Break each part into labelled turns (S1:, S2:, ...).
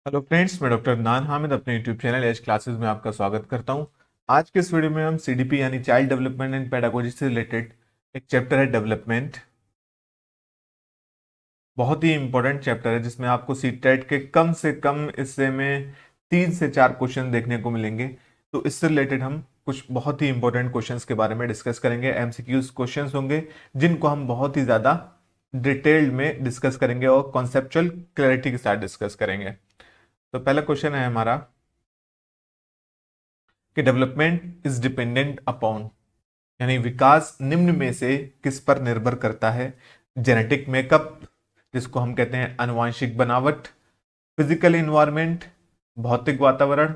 S1: Hello friends, मैं doctor नान हामिद अपने YouTube channel as classes में आपका स्वागत करता हूं। आज के इस वीडियो में हम सीडीपी यानी चाइल्ड डेवलपमेंट एंड पेडागोजी से रिलेटेड एक चैप्टर है डेवलपमेंट। बहुत ही इंपॉर्टेंट चैप्टर है जिसमें आपको सीटेट के कम से कम हिस्से में 3 से 4 क्वेश्चन देखने को मिलेंगे। तो इससे रिलेटेड हम कुछ बहुत ही इंपॉर्टेंट क्वेश्चंस के बारे में डिस्कस करेंगे। एमसीक्यूज क्वेश्चंस होंगे जिनको हम बहुत ही ज़्यादा डिटेल्ड में डिस्कस करेंगे और कॉन्सेप्चुअल क्लैरिटी के साथ डिस्कस करेंगे। तो पहला क्वेश्चन है हमारा कि डेवलपमेंट इज डिपेंडेंट अपॉन, यानी विकास निम्न में से किस पर निर्भर करता है। जेनेटिक मेकअप, जिसको हम कहते हैं आनुवांशिक बनावट, फिजिकल इन्वायरमेंट, भौतिक वातावरण,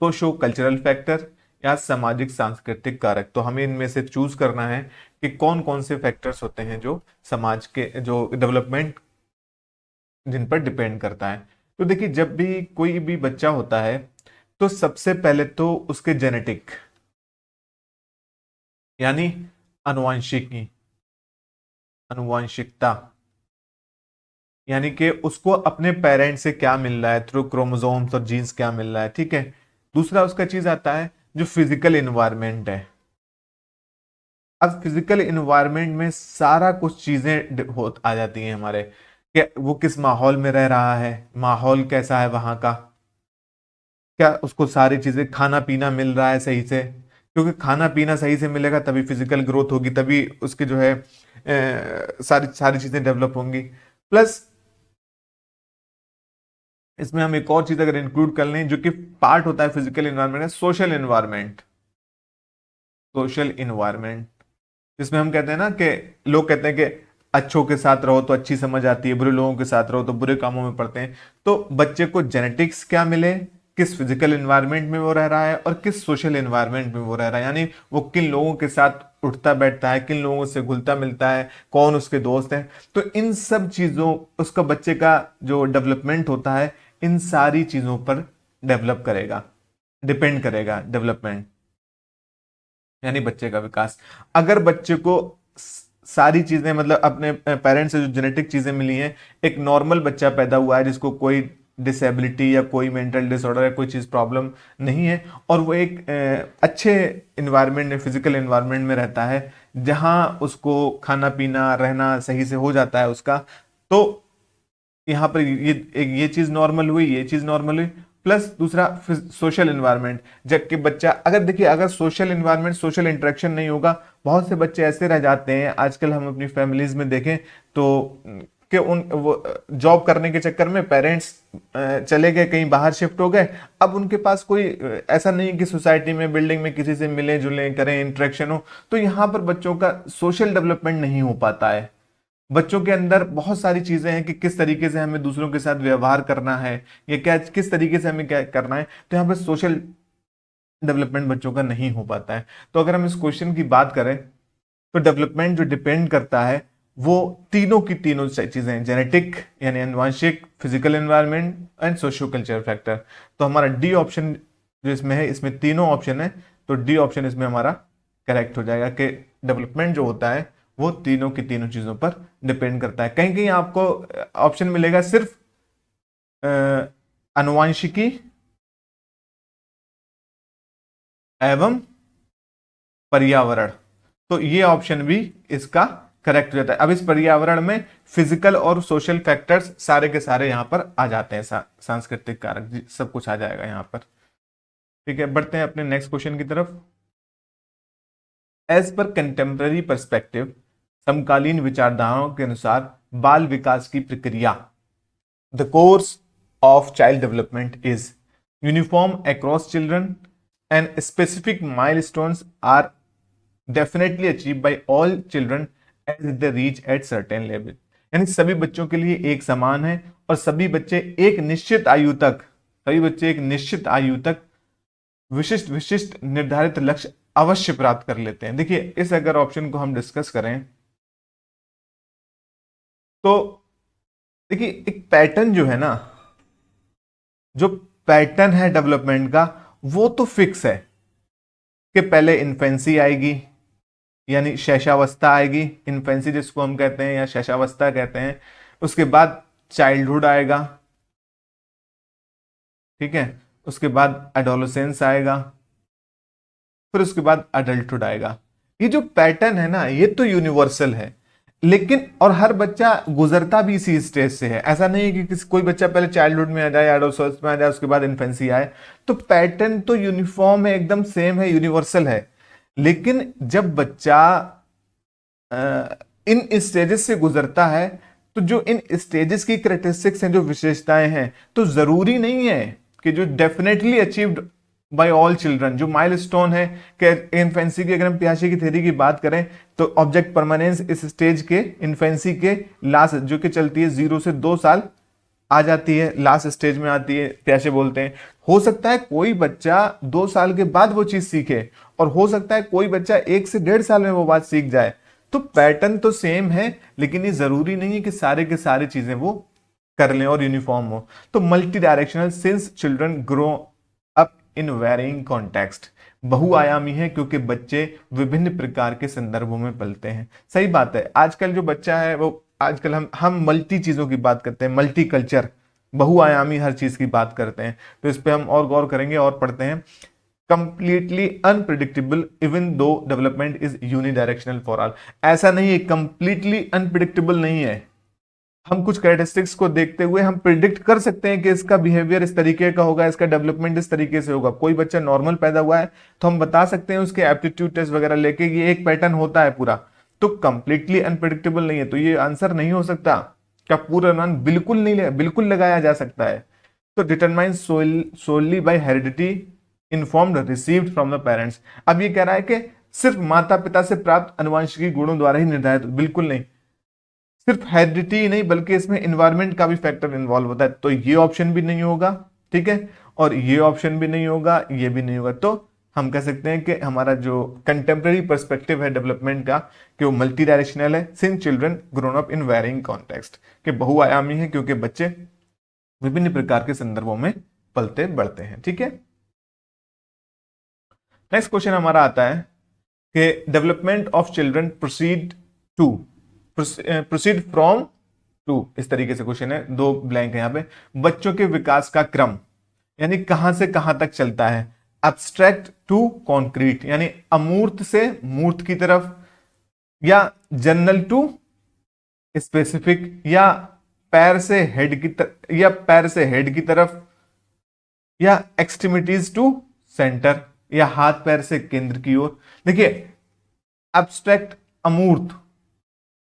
S1: सोशो कल्चरल फैक्टर या सामाजिक सांस्कृतिक कारक। तो हमें इनमें से चूज करना है कि कौन कौन से फैक्टर्स होते हैं जो समाज के जो डेवलपमेंट जिन पर डिपेंड करता है। तो देखिए, जब भी कोई भी बच्चा होता है तो सबसे पहले तो उसके जेनेटिक यानी अनुवांशिकी अनुवांशिकता, यानी कि उसको अपने पेरेंट्स से क्या मिल रहा है थ्रू क्रोमोसोम्स और जीन्स क्या मिल रहा है, ठीक है। दूसरा उसका चीज आता है जो फिजिकल इन्वायरमेंट है। अब फिजिकल इन्वायरमेंट में सारा कुछ चीजें हो आ जाती हैं हमारे, कि वो किस माहौल में रह रहा है, माहौल कैसा है वहां का, क्या उसको सारी चीजें खाना पीना मिल रहा है सही से, क्योंकि खाना पीना सही से मिलेगा तभी फिजिकल ग्रोथ होगी, तभी उसकी जो है सारी सारी चीजें डेवलप होंगी। प्लस इसमें हम एक और चीज अगर इंक्लूड कर लें जो कि पार्ट होता है फिजिकल इन्वायरमेंट है, सोशल इन्वायरमेंट। सोशल इन्वायरमेंट जिसमें हम कहते हैं ना कि लोग कहते हैं कि अच्छों के साथ रहो तो अच्छी समझ आती है, बुरे लोगों के साथ रहो तो बुरे कामों में पड़ते हैं। तो बच्चे को जेनेटिक्स क्या मिले, किस फिजिकल इन्वायरमेंट में वो रह रहा है और किस सोशल इन्वायरमेंट में वो रह रहा है, यानी वो किन लोगों के साथ उठता बैठता है, किन लोगों से घुलता मिलता है, कौन उसके दोस्त हैं। तो इन सब चीजों उसका बच्चे का जो डेवलपमेंट होता है इन सारी चीजों पर डेवलप करेगा, डिपेंड करेगा डेवलपमेंट, यानी बच्चे का विकास। अगर बच्चे को सारी चीजें मतलब अपने पेरेंट्स से जो जेनेटिक चीजें मिली हैं, एक नॉर्मल बच्चा पैदा हुआ है जिसको कोई डिसेबिलिटी या कोई मेंटल डिसऑर्डर या कोई चीज प्रॉब्लम नहीं है, और वो एक अच्छे इन्वायरमेंट में फिजिकल इन्वायरमेंट में रहता है जहां उसको खाना पीना रहना सही से हो जाता है उसका, तो यहाँ पर ये चीज नॉर्मल हुई, ये चीज नॉर्मल हुई। प्लस दूसरा सोशल इन्वायरमेंट, जबकि बच्चा अगर देखिए अगर सोशल इन्वायरमेंट सोशल इंटरेक्शन नहीं होगा, बहुत से बच्चे ऐसे रह जाते हैं आजकल हम अपनी फैमिलीज में देखें तो कि उन वो जॉब करने के चक्कर में पेरेंट्स चले गए कहीं बाहर शिफ्ट हो गए। अब उनके पास कोई ऐसा नहीं है कि सोसाइटी में बिल्डिंग में किसी से मिले जुले करें इंटरेक्शन हो, तो यहाँ पर बच्चों का सोशल डेवलपमेंट नहीं हो पाता है। बच्चों के अंदर बहुत सारी चीजें हैं कि किस तरीके से हमें दूसरों के साथ व्यवहार करना है, या क्या किस तरीके से हमें क्या करना है, तो यहाँ पर सोशल डेवलपमेंट बच्चों का नहीं हो पाता है। तो अगर हम इस क्वेश्चन की बात करें तो डेवलपमेंट जो डिपेंड करता है वो तीनों की तीनों चीजें, जेनेटिक यानी अनुवांशिक, physical environment and socio cultural factor. तो हमारा डी ऑप्शन जो इसमें है, इसमें तीनों ऑप्शन है, तो डी ऑप्शन इसमें हमारा करेक्ट हो जाएगा कि डेवलपमेंट जो होता है वो तीनों की तीनों चीजों पर डिपेंड करता है। कहीं कहीं आपको ऑप्शन मिलेगा सिर्फ अनुवांशिकी एवं पर्यावरण, तो ये ऑप्शन भी इसका करेक्ट हो जाता है। अब इस पर्यावरण में फिजिकल और सोशल फैक्टर्स सारे के सारे यहां पर आ जाते हैं, सांस्कृतिक कारक सब कुछ आ जाएगा यहां पर। ठीक है, बढ़ते हैं अपने नेक्स्ट क्वेश्चन की तरफ। एज पर कंटेम्प्रेरी परस्पेक्टिव, समकालीन विचारधाराओं के अनुसार बाल विकास की प्रक्रिया, the course of child development is uniform across children and specific milestones are definitely achieve by all children as they reach at certain level, यानी सभी बच्चों के लिए एक समान है और सभी बच्चे एक निश्चित आयु तक, सभी बच्चे एक निश्चित आयु तक विशिष्ट विशिष्ट निर्धारित लक्ष्य अवश्य प्राप्त कर लेते हैं। देखिए, इस अगर ऑप्शन को हम डिस्कस करें तो देखिए एक पैटर्न जो है ना, जो पैटर्न है डेवलपमेंट का वो तो फिक्स है कि पहले इन्फेंसी आएगी यानी शैशवावस्था आएगी, इन्फेंसी जिसको हम कहते हैं या शैशवावस्था कहते हैं। उसके बाद चाइल्डहुड आएगा, ठीक है, उसके बाद एडोलेसेंस आएगा, फिर उसके बाद अडल्टहुड आएगा। ये जो पैटर्न है ना, ये तो यूनिवर्सल है, लेकिन और हर बच्चा गुजरता भी इसी स्टेज से है। ऐसा नहीं है कि किसी कोई बच्चा पहले चाइल्डहुड में आ जाए, एडोलसेंस में आ जाए, उसके बाद इन्फेंसी आए। तो पैटर्न तो यूनिफॉर्म है, एकदम सेम है, यूनिवर्सल है। लेकिन जब बच्चा इन स्टेजेस से गुजरता है, तो जो इन स्टेजेस की करेक्टरिस्टिक्स हैं, जो विशेषताएं हैं, तो जरूरी नहीं है कि जो definitely achieved by all children, जो माइलस्टोन है कि इन्फेंसी की, अगर हम पियाजे की थ्योरी की बात करें, तो ऑब्जेक्ट परमानेंस इस स्टेज के इन्फेंसी के लास्ट, जो कि चलती है 0 से 2 साल, आ जाती है, लास्ट स्टेज में आती है, पियाजे बोलते हैं। हो सकता है कोई बच्चा 2 साल के बाद वो चीज सीखे, और हो सकता है कोई बच्चा 1 से 1.5 साल में वो बात सीख जाए। तो पैटर्न तो सेम है, लेकिन ये जरूरी नहीं है कि सारे के सारे चीजें वो कर लें और यूनिफॉर्म हो। तो multi directional since children grow up in varying context, बहुआयामी है क्योंकि बच्चे विभिन्न प्रकार के संदर्भों में पलते हैं। सही बात है, आजकल जो बच्चा है वो, आजकल हम मल्टी चीजों की बात करते हैं, मल्टी कल्चर, बहुआयामी हर चीज की बात करते हैं। तो इस पे हम और गौर करेंगे और पढ़ते हैं। Completely unpredictable even though development is unidirectional for all, ऐसा नहीं है, कंप्लीटली अनप्रिडिक्टेबल नहीं है। हम कुछ कैरेक्टरिस्टिक्स को देखते हुए हम प्रिडिक्ट कर सकते हैं कि इसका बिहेवियर इस तरीके का होगा, इसका डेवलपमेंट इस तरीके से होगा। कोई बच्चा नॉर्मल पैदा हुआ है तो हम बता सकते हैं उसके एप्टीट्यूड टेस्ट वगैरह लेके ये एक पैटर्न होता है पूरा। तो कंप्लीटली अनप्रिडिक्टेबल नहीं है, तो ये आंसर नहीं हो सकता। क्या पूरा अनुमान बिल्कुल नहीं, बिल्कुल लगाया जा सकता है। तो determine solely by heredity informed received from the parents. अब ये कह रहा है कि सिर्फ माता पिता से प्राप्त अनुवांशिकी गुणों द्वारा ही निर्धारित, बिल्कुल नहीं। सिर्फ हेरिडिटी ही नहीं, बल्कि इसमें एनवायरनमेंट का भी फैक्टर इन्वॉल्व होता है। तो ये ऑप्शन भी नहीं होगा, ठीक है, और ये ऑप्शन भी नहीं होगा, ये भी नहीं होगा। तो हम कह सकते हैं कि हमारा जो कंटेम्प्रेरी पर्सपेक्टिव है डेवलपमेंट का, कि वो मल्टी डायरेक्शनल है, since children grown up in varying context, कि बहुआयामी है क्योंकि बच्चे विभिन्न प्रकार के संदर्भों में पलते बढ़ते हैं। ठीक है, नेक्स्ट क्वेश्चन हमारा आता है कि development of children proceed from to, इस तरीके से क्वेश्चन है, दो ब्लैंक है यहां पे। बच्चों के विकास का क्रम, यानी कहां से कहां तक चलता है। एब्स्ट्रैक्ट टू कॉन्क्रीट, यानी अमूर्त से मूर्त की तरफ, या जनरल टू स्पेसिफिक, या पैर से हेड की तरफ, या पैर से हेड की तरफ, या एक्सट्रीमिटीज टू सेंटर, या हाथ पैर से केंद्र की ओर। देखिए, एब्स्ट्रैक्ट, अमूर्त,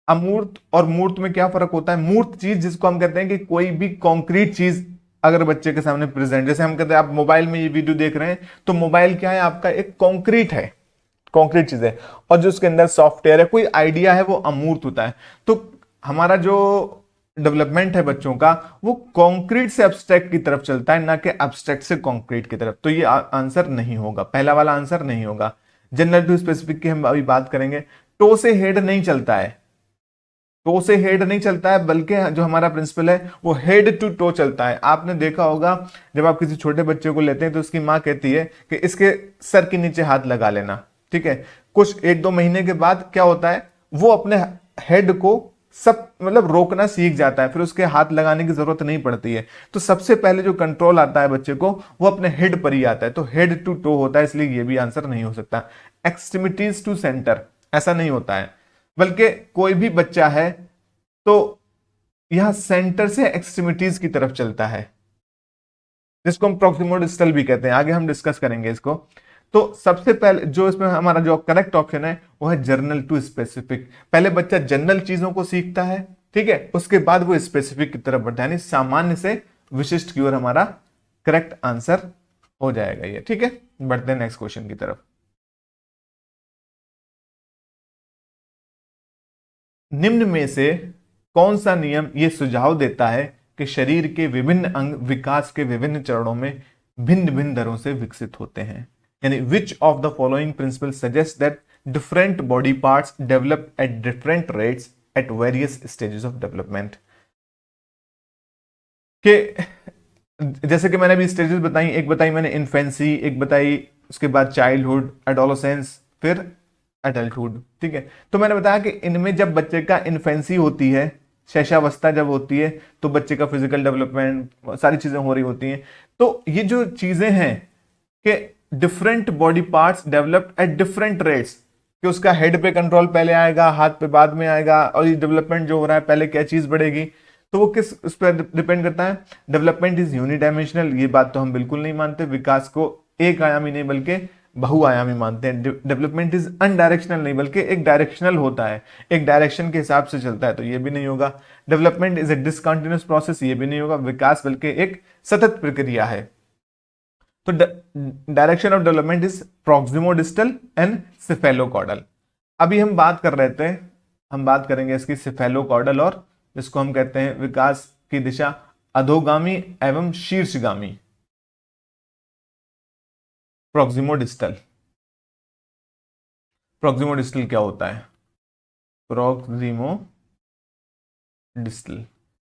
S1: अमूर्त और मूर्त में क्या फर्क होता है। मूर्त चीज जिसको हम कहते हैं कि कोई भी कॉन्क्रीट चीज अगर बच्चे के सामने प्रेजेंट, जैसे हम कहते हैं आप मोबाइल में ये वीडियो देख रहे हैं, तो मोबाइल क्या है आपका, एक कॉन्क्रीट है, कॉन्क्रीट चीज है, और जो उसके अंदर सॉफ्टवेयर है, कोई आइडिया है, वो अमूर्त होता है। तो हमारा जो डेवलपमेंट है बच्चों का, वो कॉन्क्रीट से एब्स्ट्रैक्ट की तरफ चलता है, ना कि एब्स्ट्रैक्ट से कॉन्क्रीट की तरफ। तो ये आंसर नहीं होगा, पहला वाला आंसर नहीं होगा। जनरल टू स्पेसिफिक की हम अभी बात करेंगे। टो से हेड नहीं चलता है, टो से हेड नहीं चलता है, बल्कि जो हमारा प्रिंसिपल है वो हेड टू टो चलता है। आपने देखा होगा जब आप किसी छोटे बच्चे को लेते हैं तो उसकी माँ कहती है कि इसके सर के नीचे हाथ लगा लेना, ठीक है। कुछ 1-2 महीने के बाद क्या होता है, वो अपने हेड को सब मतलब रोकना सीख जाता है, फिर उसके हाथ लगाने की जरूरत नहीं पड़ती है। तो सबसे पहले जो कंट्रोल आता है बच्चे को, वो अपने हेड पर ही आता है। तो हेड टू टो होता है, इसलिए ये भी आंसर नहीं हो सकता। एक्सट्रीमिटीज टू सेंटर, ऐसा नहीं होता है, बल्कि कोई भी बच्चा है तो यहां सेंटर से एक्सट्रीमिटीज की तरफ चलता है, जिसको हम प्रॉक्सिमल डिस्टल भी कहते हैं। आगे हम डिस्कस करेंगे इसको। तो सबसे पहले जो इसमें हमारा जो करेक्ट ऑप्शन है वो है जर्नल टू स्पेसिफिक। पहले बच्चा जनरल चीजों को सीखता है, ठीक है, उसके बाद वो स्पेसिफिक की तरफ बढ़ता है, यानी सामान्य से विशिष्ट की ओर हमारा करेक्ट आंसर हो जाएगा ये। ठीक है, बढ़ते हैं नेक्स्ट क्वेश्चन की तरफ। निम्न में से कौन सा नियम ये सुझाव देता है कि शरीर के विभिन्न अंग विकास के विभिन्न चरणों में भिन्न भिन्न दरों से विकसित होते हैं। यानी which of the following principle suggest that different body parts develop at different rates at various stages of development. के जैसे कि मैंने अभी स्टेजेस बताई, एक बताई मैंने इन्फेंसी, एक बताई उसके बाद चाइल्डहुड, एडोलेसेंस, फिर एडल्टहुड, ठीक है। तो मैंने बताया कि इनमें जब बच्चे का इन्फेंसी होती है, शैशवावस्था जब होती है तो बच्चे का फिजिकल डेवलपमेंट सारी चीजें हो रही होती हैं। तो ये जो चीजें हैं कि different body parts developed eight different rates, कि उसका हेड पे कंट्रोल पहले आएगा, हाथ पे बाद में आएगा, और ये डेवलपमेंट जो हो रहा है पहले क्या चीज बढ़ेगी, तो वो किस उस पर डिपेंड करता है। डेवलपमेंट इज यूनिडायमेंशनल, ये बात तो हम बिल्कुल नहीं मानते। विकास को एक आयामी नहीं बल्कि बहुआयामी मानते हैं। डेवलपमेंट इज अनडायरेक्शनल, नहीं बल्कि एक डायरेक्शनल होता है, एक डायरेक्शन के हिसाब से चलता है, तो ये भी नहीं होगा। Development is a discontinuous process, ये भी नहीं होगा। विकास बल्कि एक सतत प्रक्रिया है। तो direction of development is proximodistal and cephalocaudal. अभी हम बात करेंगे इसकी सिफेलोकॉर्डल, और जिसको हम कहते हैं विकास की दिशा अधोगामी एवं शीर्षगामी। प्रॉक्सिमोडिस्टल, प्रॉक्सिमोडिस्टल क्या होता है? प्रॉक्सिमोडिस्टल,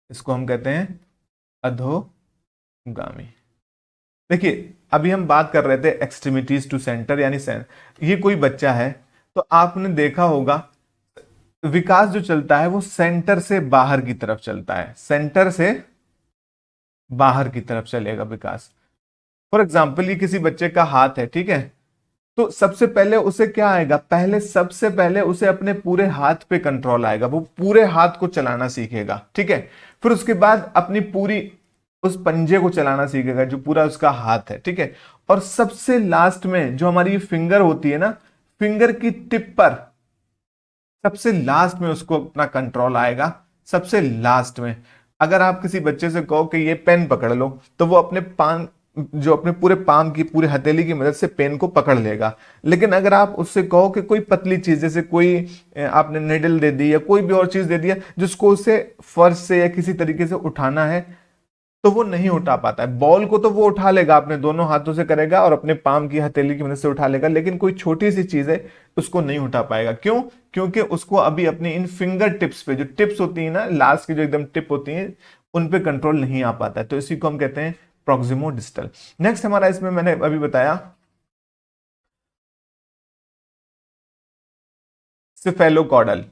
S1: इसको हम कहते हैं अधोगामी। देखिए अभी हम बात कर रहे थे एक्सट्रीमिटीज टू सेंटर, यानी ये कोई बच्चा है तो आपने देखा होगा विकास जो चलता है वो सेंटर से बाहर की तरफ चलता है, सेंटर से बाहर की तरफ चलेगा विकास। फॉर एग्जाम्पल ये किसी बच्चे का हाथ है, ठीक है, तो सबसे पहले उसे क्या आएगा, सबसे पहले उसे अपने पूरे हाथ पे कंट्रोल आएगा, वो पूरे हाथ को चलाना सीखेगा, ठीक है। फिर उसके बाद अपनी पूरी उस पंजे को चलाना सीखेगा जो पूरा उसका हाथ है, ठीक है। और सबसे लास्ट में जो हमारी फिंगर होती है ना, फिंगर की टिप पर सबसे लास्ट में उसको अपना कंट्रोल आएगा, सबसे लास्ट में। अगर आप किसी बच्चे से कहो कि ये पेन पकड़ लो, तो वो अपने पूरे पाम की, पूरे हथेली की मदद से पेन को पकड़ लेगा। लेकिन अगर आप उससे कहो कि कोई पतली चीज, जैसे कोई आपने नेडल दे दी या कोई भी और चीज दे दिया जिसको उसे फर्श से या किसी तरीके से उठाना है, तो वो नहीं उठा पाता है। बॉल को तो वो उठा लेगा, अपने दोनों हाथों से करेगा और अपने पाम की हथेली की मदद से उठा लेगा, लेकिन कोई छोटी सी चीज है उसको नहीं उठा पाएगा। क्यों? क्योंकि उसको अभी अपनी इन फिंगर टिप्स पे, जो टिप्स होती है ना लास्ट की, जो एकदम टिप होती है, उन पे कंट्रोल नहीं आ पाता है। तो इसी को हम कहते हैं प्रॉक्सिमोडिस्टल। नेक्स्ट हमारा इसमें मैंने अभी बताया सिफेलोकॉर्डल,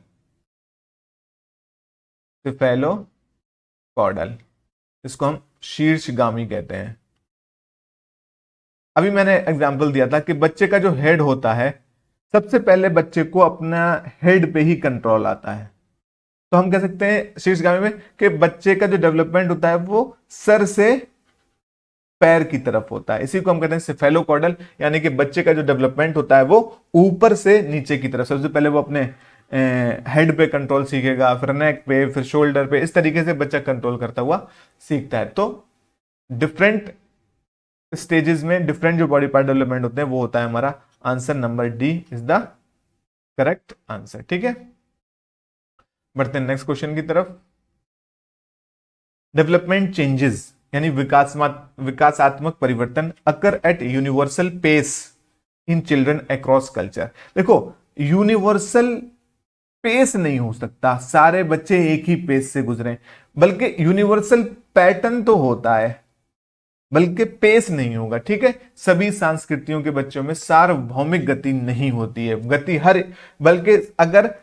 S1: सिफेलोकॉर्डल, इसको हम शीर्षगामी कहते हैं। अभी मैंने एग्जाम्पल दिया था कि बच्चे का जो हेड होता है, सबसे पहले बच्चे को अपना हेड पे ही कंट्रोल आता है। तो हम कह सकते हैं शीर्षगामी में कि बच्चे का जो डेवलपमेंट होता है वो सर से पैर की तरफ होता है। इसी को हम कहते हैं सिफेलोकॉर्डल, यानी कि बच्चे का जो डेवलपमेंट होता है वो ऊपर से नीचे की तरफ। सबसे पहले वो अपने हेड पे कंट्रोल सीखेगा, फिर नेक पे, फिर शोल्डर पे, इस तरीके से बच्चा कंट्रोल करता हुआ सीखता है। तो डिफरेंट स्टेजेस में डिफरेंट जो बॉडी पार्ट डेवलपमेंट होते हैं वो होता है हमारा answer number D is the correct answer, ठीक है। बढ़ते हैं नेक्स्ट क्वेश्चन की तरफ। डेवलपमेंट चेंजेस यानी विकासात्मक परिवर्तन occur at universal pace in children across culture. देखो यूनिवर्सल पेस नहीं हो सकता, सारे बच्चे एक ही पेस से गुजरे, बल्कि यूनिवर्सल पैटर्न तो होता है, बल्कि पेस नहीं होगा, ठीक है। सभी संस्कृतियों के बच्चों में सार्वभौमिक गति नहीं होती है, गति हर, बल्कि अगर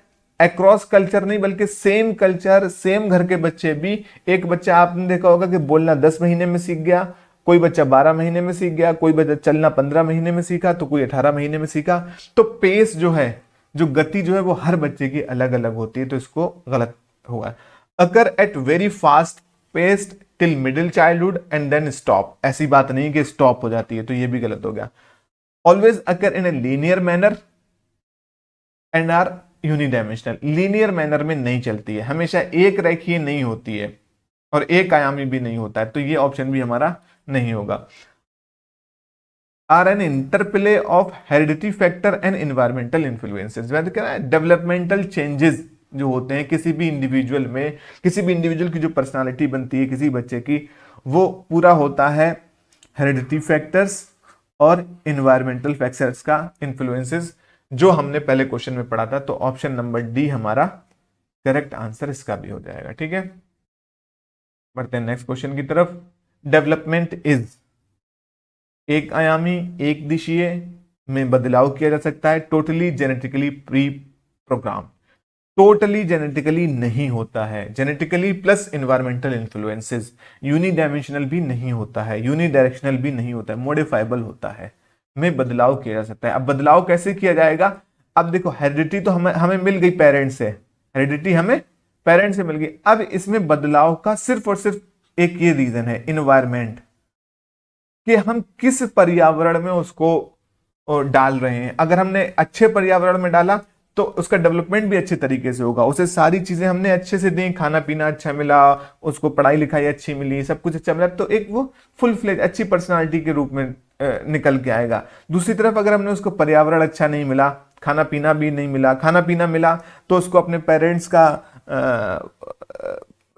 S1: अक्रॉस कल्चर नहीं बल्कि सेम कल्चर सेम घर के बच्चे भी, एक बच्चा आपने देखा होगा कि बोलना 10 महीने में सीख गया, कोई बच्चा 12 महीने में सीख गया, कोई बच्चा चलना 15 महीने में सीखा, तो कोई 18 महीने में सीखा। तो पेस जो है, जो गति जो है वो हर बच्चे की अलग अलग होती है, तो इसको गलत हुआ। Occur at very fast paced till middle childhood and then stop, ऐसी बात नहीं कि स्टॉप हो जाती है, तो ये भी गलत हो गया। Always occur in a linear manner and are unidimensional, linear manner में नहीं चलती है, हमेशा एक रेखीय नहीं होती है और एक आयामी भी नहीं होता है, तो ये ऑप्शन भी हमारा नहीं होगा। Are an interplay of heredity factor and environmental influences, developmental changes जो होते हैं किसी भी इंडिविजुअल में, किसी भी इंडिविजुअल की जो पर्सनालिटी बनती है किसी बच्चे की, वो पूरा होता है हेरिडिटी फैक्टर्स और इन्वायरमेंटल फैक्टर्स का इन्फ्लुएंसेस, जो हमने पहले क्वेश्चन में पढ़ा था। तो ऑप्शन नंबर डी हमारा करेक्ट आंसर इसका भी हो जाएगा, ठीक है। बढ़ते हैं नेक्स्ट क्वेश्चन की तरफ। डेवलपमेंट इज एक आयामी, एक दिशीय में बदलाव किया जा सकता है, totally genetically pre program. Totally genetically नहीं होता है, genetically plus environmental influences. Unidimensional भी नहीं होता है, यूनिडायरेक्शनल भी नहीं होता है, मॉडिफाइबल होता है, में बदलाव किया जा सकता है। अब बदलाव कैसे किया जाएगा? अब देखो, हेरिडिटी तो हमें हमें मिल गई पेरेंट्स से, हेरिडिटी हमें पेरेंट्स से मिल गई। अब इसमें बदलाव का सिर्फ और सिर्फ एक ये रीजन है, इन्वायरमेंट, कि हम किस पर्यावरण में उसको डाल रहे हैं। अगर हमने अच्छे पर्यावरण में डाला तो उसका डेवलपमेंट भी अच्छे तरीके से होगा, उसे सारी चीजें हमने अच्छे से दी, खाना पीना अच्छा मिला, उसको पढ़ाई लिखाई अच्छी मिली, सब कुछ अच्छा मिला, तो एक वो फुल फ्लेज अच्छी पर्सनालिटी के रूप में निकल के आएगा। दूसरी तरफ अगर हमने उसको पर्यावरण अच्छा नहीं मिला, खाना पीना भी नहीं मिला, खाना पीना मिला तो उसको अपने पेरेंट्स का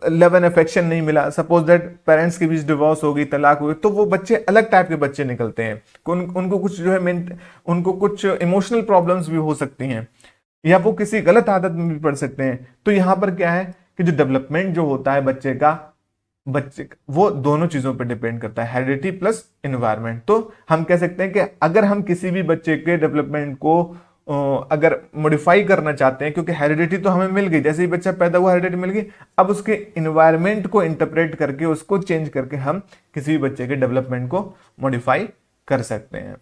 S1: लव एंड अफेक्शन नहीं मिला, सपोज दैट पेरेंट्स के बीच डिवोर्स हो गई, तलाक हो गई, तो वो बच्चे अलग टाइप के बच्चे निकलते हैं। उनको कुछ जो है उनको कुछ इमोशनल प्रॉब्लम्स भी हो सकती हैं, या वो किसी गलत आदत में भी पड़ सकते हैं। तो यहां पर क्या है कि जो डेवलपमेंट जो होता है बच्चे वो दोनों चीजों पर डिपेंड करता है, हेरिडिटी प्लस इन्वायरमेंट। तो हम कह सकते हैं कि अगर हम किसी भी बच्चे के डेवलपमेंट को अगर मॉडिफाई करना चाहते हैं, क्योंकि हेरिडिटी तो हमें मिल गई, जैसे ही बच्चा पैदा हुआ हेरिडिटी मिल गई, अब उसके इन्वायरमेंट को इंटरप्रेट करके उसको चेंज करके हम किसी भी बच्चे के डेवलपमेंट को मॉडिफाई कर सकते हैं।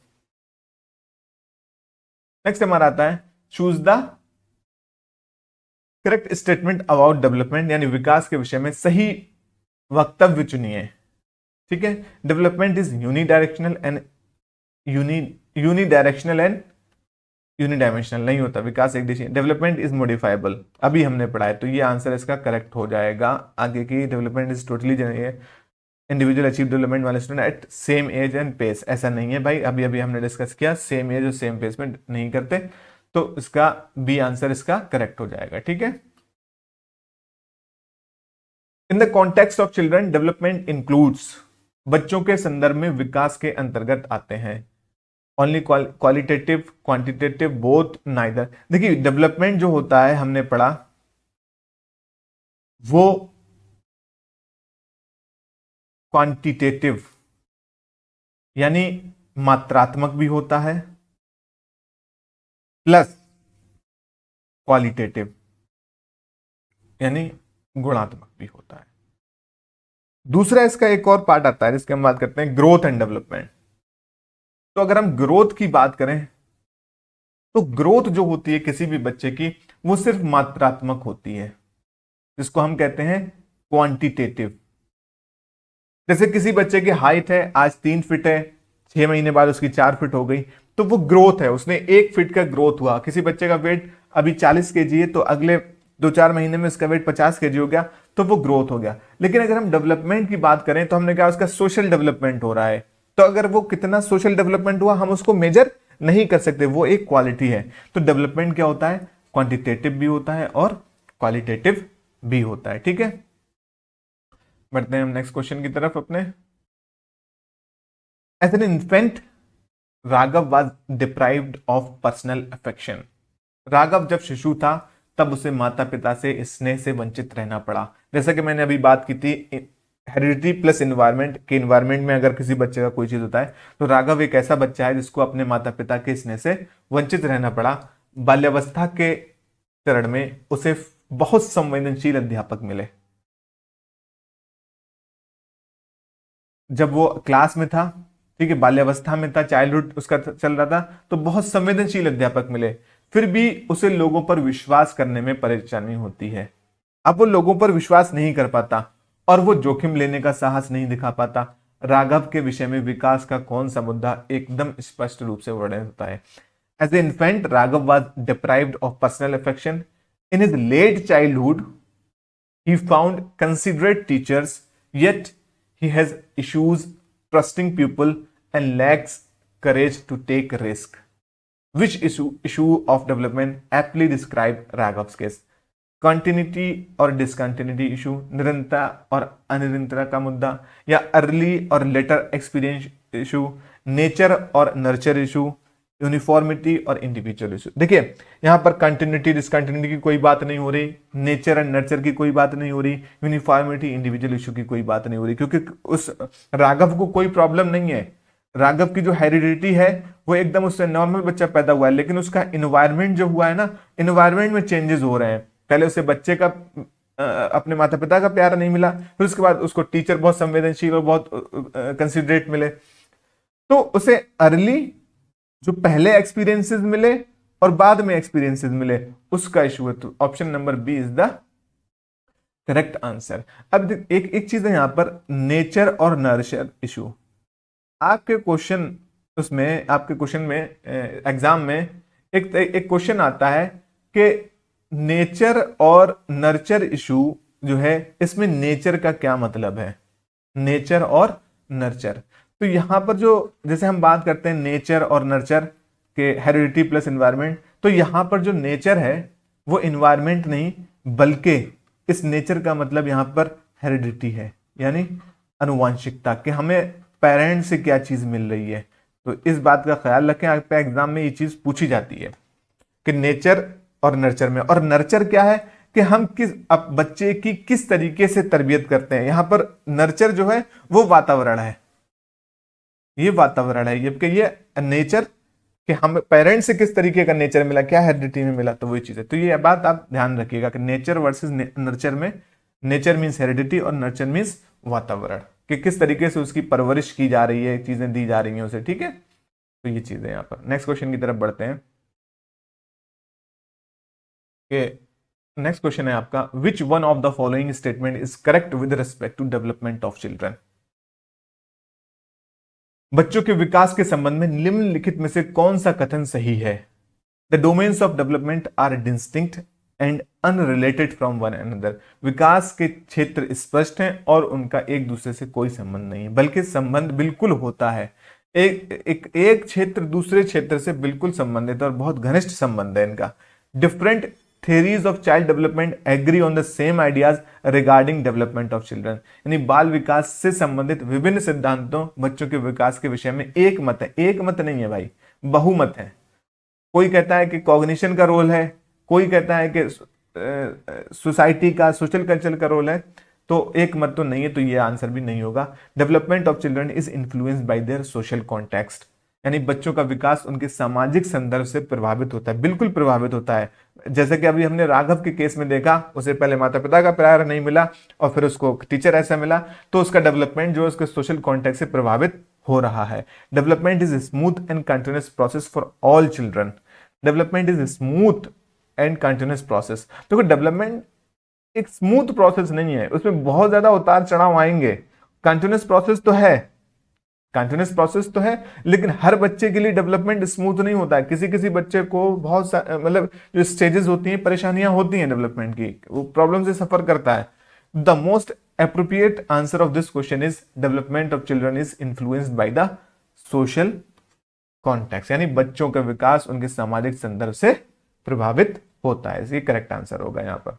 S1: नेक्स्ट हमारा आता है, choose the correct statement about development, यानी विकास के विषय में सही वक्तव्य चुनिए। ठीक है, डेवलपमेंट इज यूनिडायरेक्शनल एंड यूनिडायमेंशनल नहीं होता, विकास एक दिशा। डेवलपमेंट इज मॉडिफाइबल, अभी हमने पढ़ा है, तो ये आंसर इसका करेक्ट हो जाएगा। आगे की, development is totally individual achieve development वाले student at same age and pace, ऐसा नहीं है भाई, अभी अभी हमने डिस्कस किया, सेम एज और सेम पेस में नहीं करते, तो इसका बी आंसर इसका करेक्ट हो जाएगा। ठीक है, इन the context of children development includes, बच्चों के संदर्भ में विकास के अंतर्गत आते हैं only qualitative quantitative both neither. देखिए, डेवलपमेंट जो होता है हमने पढ़ा वो क्वांटिटेटिव यानी मात्रात्मक भी होता है, प्लस क्वालिटेटिव यानी गुणात्मक भी होता है। दूसरा इसका एक और पार्ट आता है जिसकी हम बात करते हैं, ग्रोथ एंड डेवलपमेंट। तो अगर हम ग्रोथ की बात करें तो ग्रोथ जो होती है किसी भी बच्चे की, वो सिर्फ मात्रात्मक होती है, जिसको हम कहते हैं क्वांटिटेटिव। जैसे किसी बच्चे की हाइट है आज 3 फीट है, 6 महीने बाद उसकी 4 फीट हो गई, तो वो ग्रोथ है, उसने 1 फीट का ग्रोथ हुआ। किसी बच्चे का वेट अभी 40 केजी है, तो अगले 2-4 महीने में उसका वेट 50 केजी हो गया, तो वो ग्रोथ हो गया। लेकिन अगर हम डेवलपमेंट की बात करें तो हमने कहा उसका सोशल डेवलपमेंट हो रहा है, तो अगर वो कितना सोशल डेवलपमेंट हुआ हम उसको मेजर नहीं कर सकते, वो एक क्वालिटी है। तो डेवलपमेंट क्या होता है, क्वांटिटेटिव भी होता है और क्वालिटेटिव भी होता है। ठीक है, बढ़ते हैं हम नेक्स्ट क्वेश्चन की तरफ अपने। As an infant Raghav was deprived of personal affection. Raghav जब शिशु था तब उसे माता पिता से स्नेह से वंचित रहना पड़ा। जैसा कि मैंने अभी बात की थी, हेरिडिटी प्लस इन्वायरमेंट, के इन्वायरमेंट में अगर किसी बच्चे का कोई चीज होता है, तो राघव एक ऐसा बच्चा है जिसको अपने माता पिता के स्नेह से वंचित रहना पड़ा। बाल्यावस्था के चरण में उसे बहुत संवेदनशील अध्यापक मिले। जब वो क्लास में था, ठीक है, बाल्यावस्था में था, चाइल्डहुड उसका चल रहा था, तो बहुत संवेदनशील अध्यापक मिले, फिर भी उसे लोगों पर विश्वास करने में परेशानी होती है। अब वो लोगों पर विश्वास नहीं कर पाता और वो जोखिम लेने का साहस नहीं दिखा पाता। राघव के विषय में विकास का कौन सा मुद्दा एकदम स्पष्ट रूप से वर्णन होता है। As a infant Raghav was deprived of personal affection. In his late childhood he found considerate teachers, yet he has issues trusting people and lacks courage to take risk. Which issue of development aptly describe Raghav's case? Continuity और discontinuity issue, निरंतरता और अनिरंतरता का मुद्दा, या early और letter experience issue, nature और nurture issue, uniformity और individual issue. देखिए, यहां पर कंटिन्यूटी डिसकंटिन्यूटी की कोई बात नहीं हो रही, नेचर एंड नर्चर की कोई बात नहीं हो रही, यूनिफॉर्मिटी इंडिविजुअल इशू की कोई बात नहीं हो रही, क्योंकि उस राघव को कोई प्रॉब्लम नहीं है। राघव की जो हेरिडिटी है वो एकदम उससे नॉर्मल बच्चा पैदा हुआ है, लेकिन उसका इन्वायरमेंट जो हुआ है ना, इन्वायरमेंट में चेंजेस हो रहे हैं। पहले उसे बच्चे का अपने माता पिता का प्यार नहीं मिला, फिर उसके बाद उसको टीचर बहुत संवेदनशील और बहुत कंसिडरेट मिले, तो उसे अर्ली जो पहले एक्सपीरियंसेस मिले और बाद में एक्सपीरियंसेस मिले, उसका इशू है। तो option number B is the correct answer. अब एक एक चीज है यहां पर, नेचर और नर्चर इशू। आपके क्वेश्चन उसमें, आपके क्वेश्चन में एग्जाम में एक क्वेश्चन आता है कि नेचर और नर्चर इशू जो है, इसमें नेचर का क्या मतलब है, नेचर और नर्चर। तो यहां पर जो, जैसे हम बात करते हैं नेचर और नर्चर के हेरिडिटी प्लस एनवायरमेंट, तो यहां पर जो नेचर है वो एनवायरमेंट नहीं, बल्कि इस नेचर का मतलब यहां पर हेरिडिटी है, यानी अनुवांशिकता, कि हमें पेरेंट्स से क्या चीज मिल रही है। तो इस बात का ख्याल रखें, आपके एग्जाम में ये चीज पूछी जाती है कि नेचर और नर्चर में। और नर्चर क्या है कि हम किस बच्चे की किस तरीके से तरबियत करते हैं। यहां पर नर्चर जो है वो वातावरण है, ये वातावरण है, ये नेचर कि हम पेरेंट्स से किस तरीके का नेचर मिला, क्या हेरिडिटी में मिला, तो वही चीज है। तो ये बात आप ध्यान रखिएगा कि नेचर वर्सेस नर्चर में, नेचर मीन्स हेरिडिटी और नर्चर मीन्स वातावरण, कि किस तरीके से उसकी परवरिश की जा रही है, चीजें दी जा रही हैं उसे, ठीक है। तो ये चीज है यहाँ पर। नेक्स्ट क्वेश्चन की तरफ बढ़ते हैं कि नेक्स्ट क्वेश्चन है आपका, which one of the following statement is correct with respect to development of children. बच्चों के विकास के संबंध में निम्नलिखित में से कौन सा कथन सही है। The domains of development are distinct and unrelated from one another. विकास के क्षेत्र स्पष्ट हैं और उनका एक दूसरे से कोई संबंध नहीं है, बल्कि संबंध बिल्कुल होता है। एक क्षेत्र दूसरे क्षेत्र से बिल्कुल संबंधित और बहुत घनिष्ठ संबंध है इनका। Different theories of child development agree on the same ideas regarding development of children। यानी बाल विकास से संबंधित विभिन्न सिद्धांतों बच्चों के विकास के विषय में एक मत है, एक मत नहीं है भाई, बहुमत है। कोई कहता है कि कॉग्निशन का रोल है, कोई कहता है कि सोसाइटी का, सोशल कल्चर का रोल है, तो एक मत तो नहीं है, तो ये आंसर भी नहीं होगा। Development of children is influenced by their social context. यानी बच्चों का विकास उनके सामाजिक संदर्भ से प्रभावित होता है, बिल्कुल प्रभावित होता है। जैसे कि अभी हमने राघव के केस में देखा, उसे पहले माता पिता का प्यार नहीं मिला और फिर उसको टीचर ऐसा मिला, तो उसका डेवलपमेंट जो है उसके सोशल कॉन्टेक्स्ट से प्रभावित हो रहा है। Development is smooth and continuous process for all children. Development is smooth and continuous process. देखो डेवलपमेंट एक स्मूथ प्रोसेस नहीं है, उसमें बहुत ज्यादा उतार चढ़ाव आएंगे। कंटिन्यूअस प्रोसेस तो है, कंटिन्यूअस प्रोसेस तो है, लेकिन हर बच्चे के लिए डेवलपमेंट स्मूथ नहीं होता है। किसी किसी बच्चे को बहुत मतलब जो स्टेजेस होती हैं, परेशानियां होती हैं डेवलपमेंट की, वो प्रॉब्लम से सफर करता है। The most appropriate answer of this question is development of children is influenced by the social context. यानी बच्चों का विकास उनके सामाजिक संदर्भ से प्रभावित होता है। ये करेक्ट आंसर होगा यहां पर।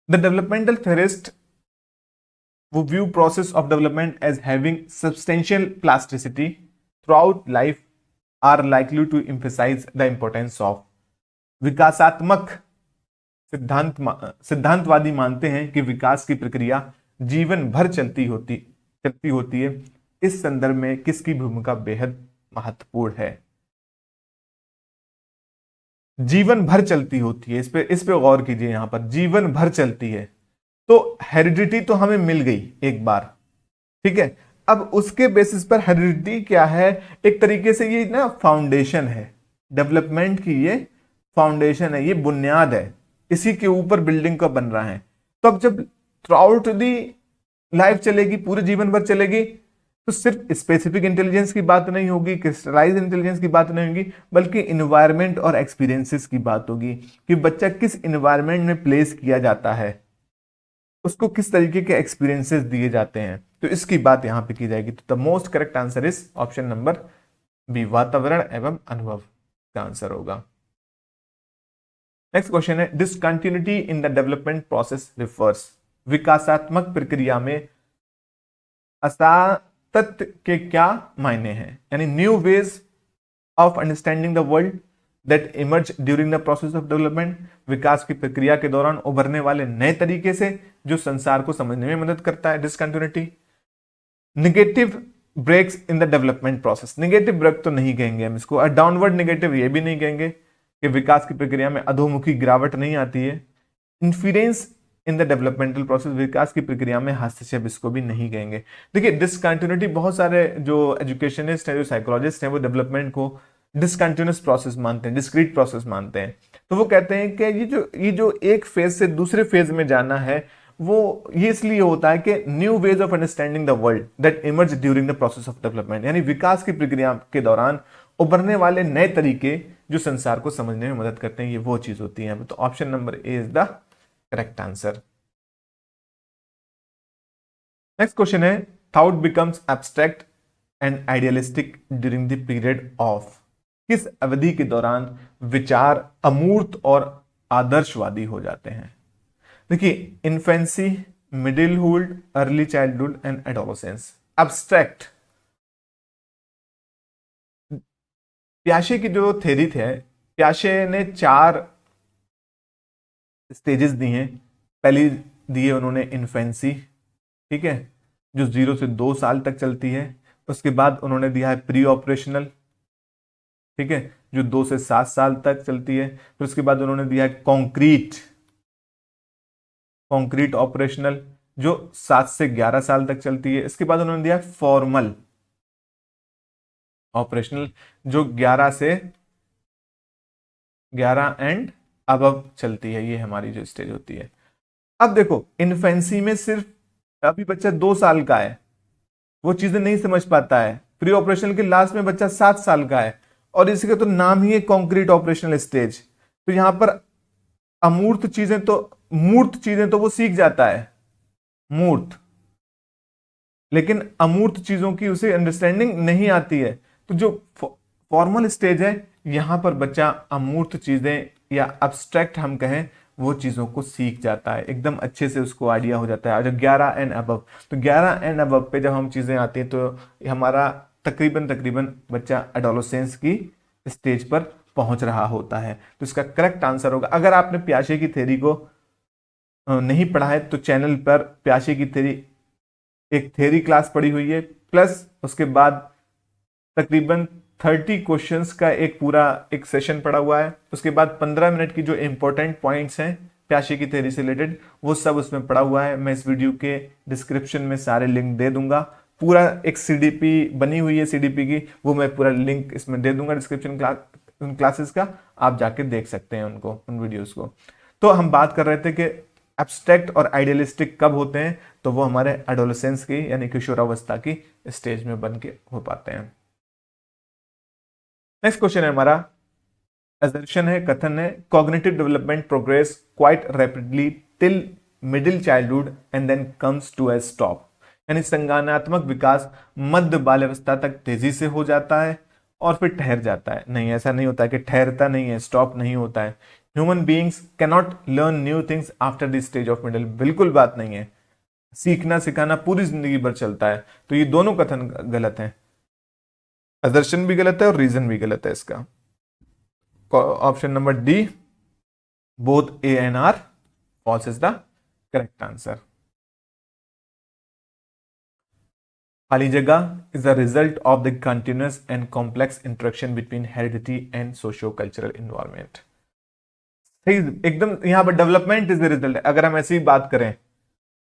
S1: The developmental theorist who view process of development as having substantial plasticity throughout life are likely to emphasize the importance of। विकासात्मक सिद्धांतवादी मानते हैं कि विकास की प्रक्रिया जीवन भर चलती होती है। इस संदर्भ में किसकी भूमिका बेहद महत्वपूर्ण है। जीवन भर चलती होती है, इस पे गौर कीजिए। यहां पर जीवन भर चलती है, तो हेरिडिटी तो हमें मिल गई एक बार, ठीक है। अब उसके बेसिस पर हेरिडिटी क्या है, एक तरीके से ये ना फाउंडेशन है डेवलपमेंट की, ये फाउंडेशन है, ये बुनियाद है, इसी के ऊपर बिल्डिंग का बन रहा है। तो अब जब थ्रू आउट दी लाइफ चलेगी, पूरे जीवन भर चलेगी, तो सिर्फ स्पेसिफिक इंटेलिजेंस की बात नहीं होगी, क्रिस्टलाइज इंटेलिजेंस की बात नहीं होगी, बल्कि इन्वायरमेंट और एक्सपीरियंसेस की बात होगी कि बच्चा किस इन्वायरमेंट में प्लेस किया जाता है, उसको किस तरीके के एक्सपीरियंसेस दिए जाते हैं, तो इसकी बात यहां पे की जाएगी। तो the most correct answer is option number B, वातावरण एवं अनुभव का आंसर होगा। नेक्स्ट क्वेश्चन है, discontinuity in the development process refers. विकासात्मक प्रक्रिया में असातत्य के क्या मायने हैं। यानी new ways of understanding the world that emerge during the process of development. विकास की प्रक्रिया के दौरान उभरने वाले नए तरीके से जो संसार को समझने में मदद करता है, discontinuity. Negative breaks in the development process, negative break तो नहीं कहेंगे हम इसको, और डाउनवर्ड निगेटिव ये भी नहीं कहेंगे कि विकास की प्रक्रिया में अधोमुखी गिरावट नहीं आती है। इंफीरेंस इन द डेवलपमेंटल प्रोसेस, विकास की प्रक्रिया में हस्तक्षेप, इसको भी नहीं कहेंगे। देखिए डिसकंटिन्यूटी, बहुत सारे जो एजुकेशनिस्ट हैं, जो साइकोलॉजिस्ट हैं, वो डेवलपमेंट को डिसकंटिन्यूस प्रोसेस मानते हैं, डिस्क्रीट प्रोसेस मानते हैं। तो वो कहते हैं कि ये जो एक फेज से दूसरे फेज में जाना है, वो ये इसलिए होता है कि new ways of understanding the world that emerge during the process of development, यानी विकास की प्रक्रिया के दौरान उभरने वाले नए तरीके जो संसार को समझने में मदद करते हैं, ये वो चीज होती है। तो option number A is the correct answer. Next question है, thought becomes abstract and idealistic during the period of, किस अवधि के दौरान विचार अमूर्त और आदर्शवादी हो जाते हैं? देखिए infancy, middlehood, early childhood and adolescence. Abstract, प्याशे की जो थ्योरी थे, प्याशे ने 4 स्टेजेस दी हैं। पहली दी है उन्होंने इन्फेंसी, ठीक है, जो 0 से 2 साल तक चलती है। उसके बाद उन्होंने दिया है प्री ऑपरेशनल, ठीक है, जो 2 से 7 साल तक चलती है। फिर उसके बाद उन्होंने दिया है कॉन्क्रीट ऑपरेशनल, जो 7 से 11 साल तक चलती है। इसके बाद उन्होंने दिया फॉर्मल ऑपरेशनल, जो 11 एंड अब चलती है। ये हमारी जो स्टेज होती है। अब देखो इन्फेंसी में सिर्फ अभी बच्चा 2 साल का है, वो चीजें नहीं समझ पाता है। प्री ऑपरेशनल के लास्ट में बच्चा 7 साल का है, और इसका तो नाम ही है कॉन्क्रीट ऑपरेशनल स्टेज। तो यहां पर अमूर्त चीजें तो, मूर्त चीजें तो वो सीख जाता है, मूर्त, लेकिन अमूर्त चीजों की उसे अंडरस्टैंडिंग नहीं आती है। तो जो फॉर्मल स्टेज है, यहां पर बच्चा अमूर्त चीजें या अब्स्ट्रैक्ट हम कहें, वो चीजों को सीख जाता है, एकदम अच्छे से उसको आइडिया हो जाता है। जब 11 एंड अबव, तो 11 एंड अबव पे जब हम चीजें आती हैं, तो हमारा तकरीबन बच्चा एडोलेसेंस की स्टेज पर पहुंच रहा होता है। तो इसका करेक्ट आंसर होगा, अगर आपने प्याशे की थ्योरी को नहीं पढ़ा है तो चैनल पर प्याशे की थ्योरी, एक थ्योरी क्लास पड़ी हुई है, प्लस उसके बाद तकरीबन 30 क्वेश्चंस का एक पूरा एक सेशन पड़ा हुआ है। उसके बाद 15 मिनट की जो इंपॉर्टेंट पॉइंट्स हैं प्याशे की थ्योरी से रिलेटेड, वो सब उसमें पड़ा हुआ है। मैं इस वीडियो के डिस्क्रिप्शन में सारे लिंक दे दूंगा। पूरा एक सीडीपी बनी हुई है, सीडीपी की, वो मैं पूरा लिंक इसमें दे दूंगा डिस्क्रिप्शन क्लासेस का, आप जाके देख सकते हैं उनको, उन वीडियोस को। तो हम बात कर रहे थे कि एब्स्ट्रैक्ट और आइडियलिस्टिक कब होते हैं, तो वो हमारे एडोलेसेंस की यानी किशोरावस्था की स्टेज में बन के हो पाते हैं। नेक्स्ट क्वेश्चन है हमारा, असर्शन है, कथन है, cognitive development progress quite rapidly till middle childhood and then comes to a stop, यानी संज्ञानात्मक विकास मध्य बाल्यावस्था तक तेजी से हो जाता है और फिर ठहर जाता है। नहीं, ऐसा नहीं होता है कि ठहरता नहीं है, स्टॉप नहीं होता है। Human beings cannot learn new things after the stage of middle, बिल्कुल बात नहीं है। सीखना सिखाना पूरी जिंदगी भर चलता है। तो ये दोनों कथन गलत हैं, असर्शन भी गलत है और रीजन भी गलत है इसका। Option number D, both A and R false is the correct answer. खाली जगह is the result of the continuous and complex interaction between heredity and socio cultural environment. सही, एकदम यहां पर डेवलपमेंट इज द रिजल्ट, अगर हम ऐसी बात करें,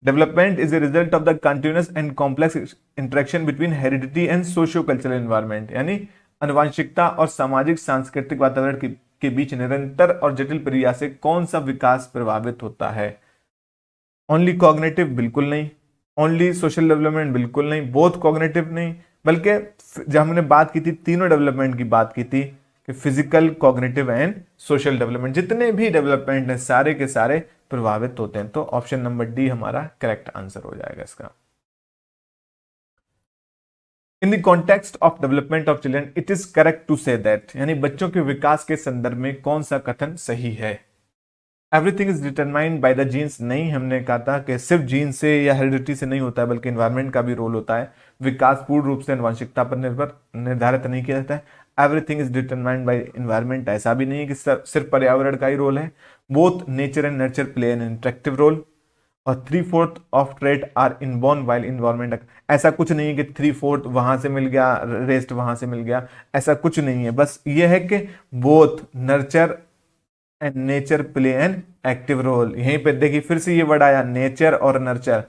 S1: development is the result of the continuous and complex interaction between heredity and socio cultural environment, यानी अनुवांशिकता और सामाजिक सांस्कृतिक वातावरण के बीच निरंतर और जटिल प्रक्रिया से कौन सा विकास प्रभावित होता है? ओनली कॉग्निटिव बिल्कुल नहीं, ओनली सोशल डेवलपमेंट बिल्कुल नहीं, बोथ कॉग्निटिव नहीं, बल्कि जब हमने बात की थी तीनों डेवलपमेंट की बात की थी कि physical, cognitive and social development, जितने भी डेवलपमेंट हैं सारे के सारे प्रभावित होते हैं। तो ऑप्शन नंबर डी हमारा करेक्ट आंसर हो जाएगा इसका। In the context of development of children it is correct to say that, यानी बच्चों के विकास के संदर्भ में कौन सा कथन सही है? Everything is determined by the genes, नहीं, हमने कहा था कि सिर्फ जीन से या हेरिडिटी से नहीं होता है, बल्कि एनवायरमेंट का भी रोल होता है। विकास पूर्ण रूप से आनुवंशिकता पर निर्धारित नहीं किया जाता है। Everything is determined by environment, ऐसा भी नहीं है कि सिर्फ पर्यावरण का ही रोल है। Both nature and nurture play an interactive role. और 3/4 of trait are inborn while environment. ऐसा कुछ नहीं है कि 3/4 वहां से मिल गया, रेस्ट वहां से मिल गया, ऐसा कुछ नहीं है। बस ये है कि both nurture and nature play an active role. यहीं पे देखिए फिर से ये वर्ड आया, नेचर और नर्चर।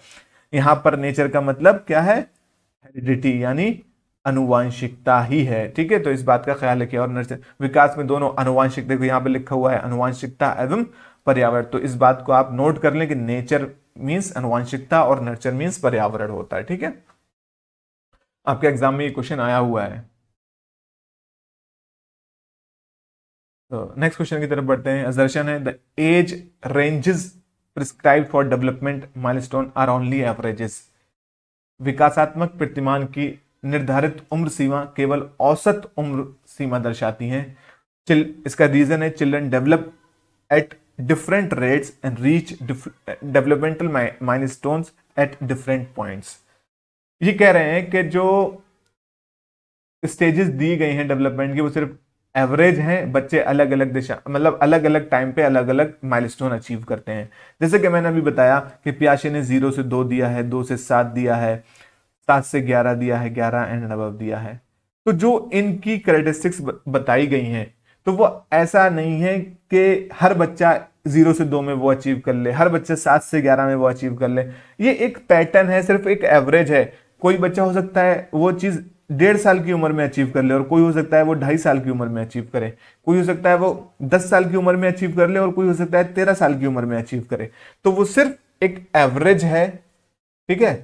S1: यहां पर नेचर का मतलब क्या है, हेरिडिटी यानी अनुवांशिकता ही है। ठीक है, तो इस बात का ख्याल रखिए। और नर्चर विकास में दोनों अनुवांशिक, देखो यहां पे लिखा हुआ है अनुवांशिकता एवं पर्यावरण, तो इस बात को आप नोट कर लें कि नेचर मींस अनुवांशिकता और नर्चर मींस पर्यावरण होता है। ठीक है, आपके एग्जाम में ये क्वेश्चन आया हुआ है। तो नेक्स्ट क्वेश्चन की तरफ बढ़ते हैं। असर्शन है the age ranges prescribed for development milestone are only averages. विकासात्मक प्रतिमान की निर्धारित उम्र सीमा केवल औसत उम्र सीमा दर्शाती है। इसका रीजन है children develop at different rates and reach developmental milestones at different points. ये कह रहे हैं कि जो स्टेजेस दी गई हैं डेवलपमेंट की वो सिर्फ एवरेज हैं। बच्चे अलग अलग दिशा मतलब अलग अलग टाइम पे अलग अलग माइलस्टोन अचीव करते हैं। जैसे कि मैंने अभी बताया कि पियाशे ने 0 से 2 दिया है, 2 से 7 दिया है, 7 से 11 दिया है, 11 एंड अबव दिया है। तो जो इनकी कैरेक्टरिस्टिक्स बताई गई हैं तो वो ऐसा नहीं है कि हर बच्चा 0 से 2 में वो अचीव कर ले, हर बच्चा 7 से 11 में वो अचीव कर ले। ये एक पैटर्न है, सिर्फ एक एवरेज है। कोई बच्चा हो सकता है वो चीज 1.5 साल की उम्र में अचीव कर ले, और कोई हो सकता है वो 2.5 साल की उम्र में अचीव करे, कोई हो सकता है वो 10 साल की उम्र में अचीव कर ले, और कोई हो सकता है 13 साल की उम्र में अचीव करे। तो वो सिर्फ एक एवरेज है। ठीक है,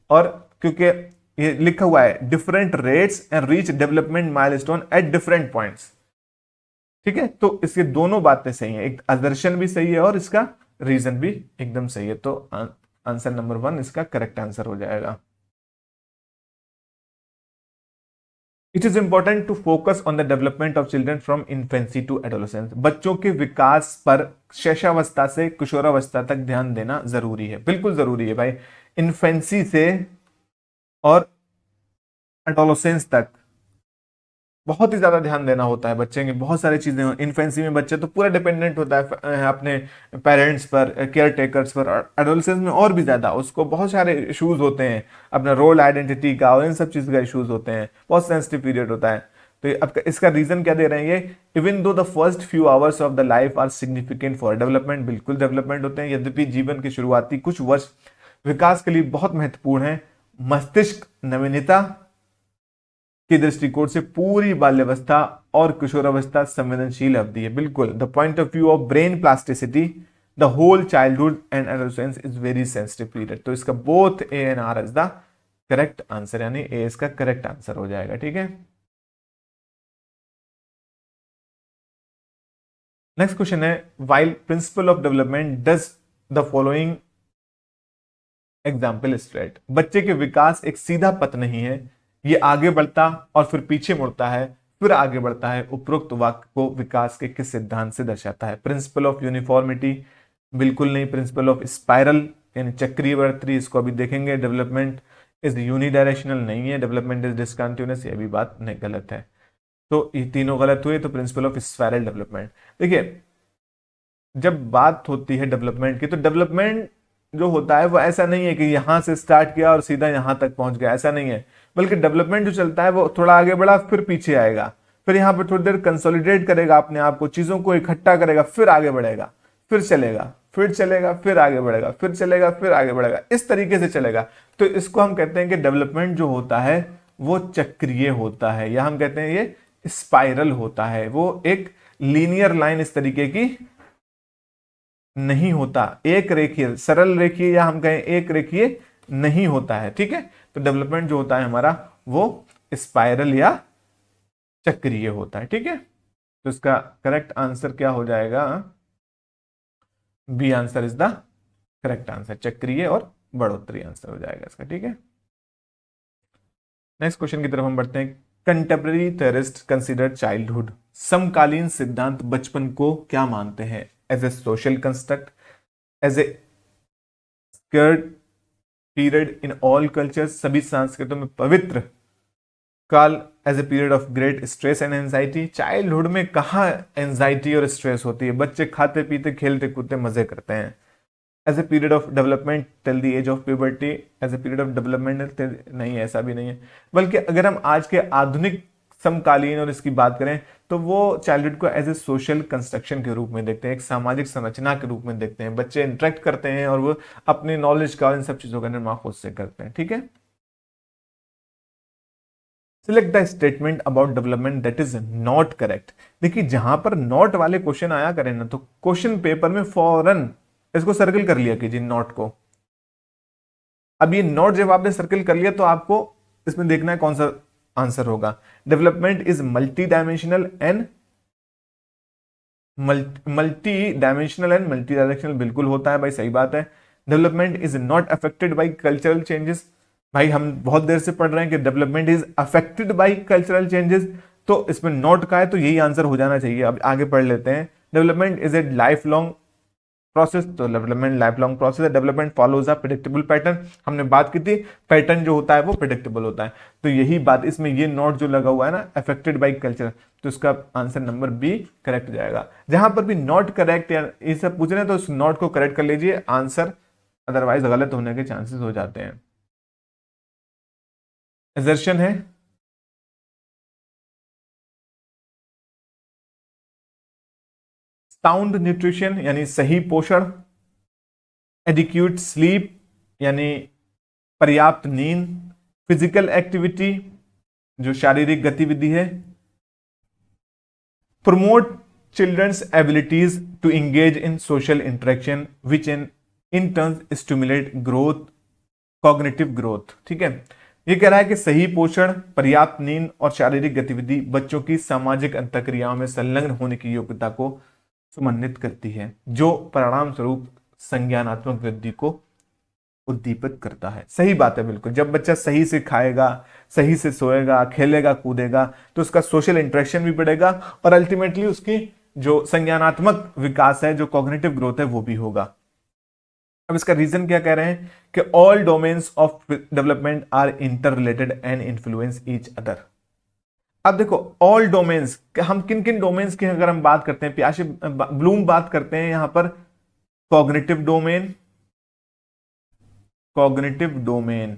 S1: और क्योंकि ये लिखा हुआ है different rates and reach development milestone at different points. ठीक है, तो इसके दोनों बातें सही हैं, एक आदर्शन भी सही है और इसका रीजन भी एकदम सही है। तो आंसर नंबर 1 इसका करेक्ट आंसर हो जाएगा। It is important to focus on the development of children from infancy to adolescence. बच्चों के विकास पर शैशवावस्था से किशोरावस्था तक ध्यान देना जरूरी है, बिल्कुल जरूरी है भाई। इन्फेंसी से और एडोलेसेंस तक बहुत ही ज्यादा ध्यान देना होता है बच्चे की, बहुत सारी चीजें। इन्फेंसी में बच्चे तो पूरा डिपेंडेंट होता है अपने पेरेंट्स पर, केयर टेकर्स पर। एडोलेसेंस में और भी ज्यादा, उसको बहुत सारे इश्यूज होते हैं, अपना रोल आइडेंटिटी का और इन सब चीज का इश्यूज होते हैं, बहुत सेंसिटिव पीरियड होता है। तो अब इसका रीजन क्या दे रहे हैं ये, even though the first few hours of the life are significant for development. बिल्कुल डेवलपमेंट होते हैं, यद्यपि जीवन के शुरुआती कुछ वर्ष विकास के लिए बहुत महत्वपूर्ण है। मस्तिष्क नवीनता के दृष्टिकोण से पूरी बाल्यावस्था और किशोरावस्था संवेदनशील अवधि है। बिल्कुल, the point of view of brain plasticity the whole childhood and adolescence is very sensitive period. तो इसका both A and R is the correct answer, यानी ए इसका करेक्ट आंसर हो जाएगा। ठीक है, नेक्स्ट क्वेश्चन है while principle of development does the following example straight. बच्चे के विकास एक सीधा पथ नहीं है, ये आगे बढ़ता और फिर पीछे मुड़ता है, फिर आगे बढ़ता है। उपरोक्त वाक्य को विकास के किस सिद्धांत से दर्शाता है। प्रिंसिपल ऑफ यूनिफॉर्मिटी बिल्कुल नहीं, प्रिंसिपल ऑफ स्पाइरल यानी चक्रीय बढ़ोतरी, इसको अभी देखेंगे। डेवलपमेंट इज यूनिडायरेक्शनल नहीं है, डेवलपमेंट इज डिसकंटिन्यूअस, ये भी बात नहीं, गलत है। तो ये तीनों गलत हुए। तो प्रिंसिपल ऑफ स्पाइरल डेवलपमेंट, देखिए जब बात होती है डेवलपमेंट की, तो डेवलपमेंट जो होता है वो ऐसा नहीं है कि यहां से स्टार्ट किया और सीधा यहां तक पहुंच गया, ऐसा नहीं है। बल्कि डेवलपमेंट जो चलता है वो थोड़ा आगे बढ़ा फिर पीछे आएगा, फिर यहां पर थोड़ी देर कंसोलिडेट करेगा अपने आप को, चीजों को इकट्ठा करेगा, फिर आगे बढ़ेगा, फिर चलेगा, फिर चलेगा, फिर आगे बढ़ेगा, फिर चलेगा, फिर आगे बढ़ेगा, इस तरीके से चलेगा। तो इसको हम कहते हैं कि डेवलपमेंट जो होता है वो चक्रीय होता है, या हम कहते हैं ये स्पाइरल होता है। वो एक लीनियर लाइन इस तरीके की नहीं होता, एक रेखीय सरल रेखीय या हम कहें एक रेखीय नहीं होता है। ठीक है, तो डेवलपमेंट जो होता है हमारा वो स्पाइरल या चक्रीय होता है। ठीक है, तो इसका करेक्ट आंसर क्या हो जाएगा, B answer is the correct answer, चक्रीय और बढ़ोतरी आंसर हो जाएगा इसका। ठीक है, नेक्स्ट क्वेश्चन की तरफ हम बढ़ते हैं। कंटेम्पररी थेरिस्ट कंसिडर चाइल्डहुड, समकालीन सिद्धांत बचपन को क्या मानते हैं। As a social construct, as a sacred period in all cultures, सभी संस्कृतों में पवित्र काल, as a period of great stress and anxiety. Childhood में कहाँ एंजाइटी और स्ट्रेस होती है, बच्चे खाते पीते खेलते कूदते मजे करते हैं। As a period of development till the age of puberty, as a period of development नहीं, ऐसा भी नहीं है। बल्कि अगर हम आज के आधुनिक समकालीन और इसकी बात करें तो वो चाइल्डहुड को एज ए सोशल कंस्ट्रक्शन के रूप में देखते हैं, एक सामाजिक संरचना के रूप में देखते हैं। बच्चे इंटरेक्ट करते हैं और वो अपनी नॉलेज का और इन सब चीजों का निर्माण खुद से करते हैं। ठीक है, select the statement about development that is not correct. देखिए जहां पर नॉट वाले क्वेश्चन आया करें ना, तो क्वेश्चन पेपर में फौरन इसको सर्कल कर लिया कीजिए नॉट को। अब ये नॉट जब आपने सर्कल कर लिया तो आपको इसमें देखना है कौन सा आंसर होगा। Development is multi dimensional and multi directional बिल्कुल होता है भाई, सही बात है। Development is not affected by cultural changes, भाई हम बहुत देर से पढ़ रहे हैं कि development is affected by cultural changes, तो इसमें नॉट का है तो यही आंसर हो जाना चाहिए। अब आगे पढ़ लेते हैं। Development is a life long process, तो डेवलपमेंट लाइफ लॉन्ग प्रोसेस है। Development follows a predictable pattern, हमने बात की थी पैटर्न जो होता है वो प्रेडिक्टेबल होता है, तो यही बात इसमें ये नॉट जो लगा हुआ है ना अफेक्टेड बाई कल्चर, तो इसका आंसर नंबर बी करेक्ट हो जाएगा। जहां पर भी नॉट करेक्ट या ये सब पूछ रहे हैं तो उस नॉट को करेक्ट कर लीजिए आंसर, अदरवाइज गलत होने के चांसेस हो जाते हैं। असर्शन है साउंड न्यूट्रिशन यानी सही पोषण, एडिक्यूट स्लीप यानी पर्याप्त नींद, फिजिकल एक्टिविटी जो शारीरिक गतिविधि है, promote children's abilities to engage in social interaction which in turn stimulate growth, cognitive growth. ठीक है, ये कह रहा है कि सही पोषण, पर्याप्त नींद और शारीरिक गतिविधि बच्चों की सामाजिक अंतःक्रियाओं में संलग्न होने की योग्यता को समन्वित करती है, जो परिणाम स्वरूप संज्ञानात्मक वृद्धि को उद्दीपित करता है। सही बात है बिल्कुल, जब बच्चा सही से खाएगा, सही से सोएगा, खेलेगा कूदेगा तो उसका सोशल इंटरेक्शन भी बढ़ेगा और अल्टीमेटली उसकी जो संज्ञानात्मक विकास है, जो कॉग्निटिव ग्रोथ है वो भी होगा। अब इसका रीजन क्या कह रहे हैं कि all domains of development are inter related and influence each other. अब देखो ऑल डोमेन्स, हम किन किन डोमेन्स की अगर हम बात करते हैं, पियाजे ब्लूम बात करते हैं यहां पर कॉग्निटिव डोमेन, कॉग्निटिव डोमेन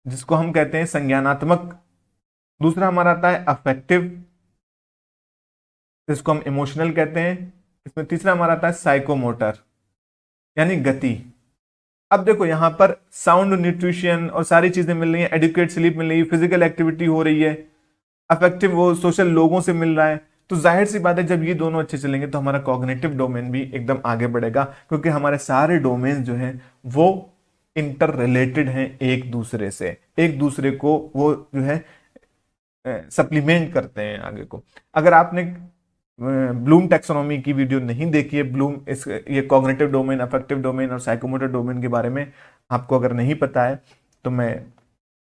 S1: जिसको हम कहते हैं संज्ञानात्मक, दूसरा हमारा आता है अफेक्टिव जिसको हम इमोशनल कहते हैं, इसमें तीसरा हमारा आता है साइकोमोटर यानी गति। अब देखो यहां पर साउंड न्यूट्रिशन और सारी चीजें मिल रही हैं, एडुकेट स्लीप मिल रही है, फिजिकल एक्टिविटी हो रही है, अफेक्टिव वो सोशल लोगों से मिल रहा है, तो जाहिर सी बात है जब ये दोनों अच्छे चलेंगे तो हमारा कॉग्निटिव डोमेन भी एकदम आगे बढ़ेगा, क्योंकि हमारे सारे डोमेन जो हैं वो इंटर रिलेटेड हैं एक दूसरे से, एक दूसरे को वो जो है सप्लीमेंट करते हैं आगे को। अगर आपने ब्लूम टैक्सोनॉमी की वीडियो नहीं देखी है, ब्लूम इस ये कॉग्निटिव डोमेन, अफेक्टिव डोमेन और साइकोमोटर डोमेन के बारे में आपको अगर नहीं पता है तो मैं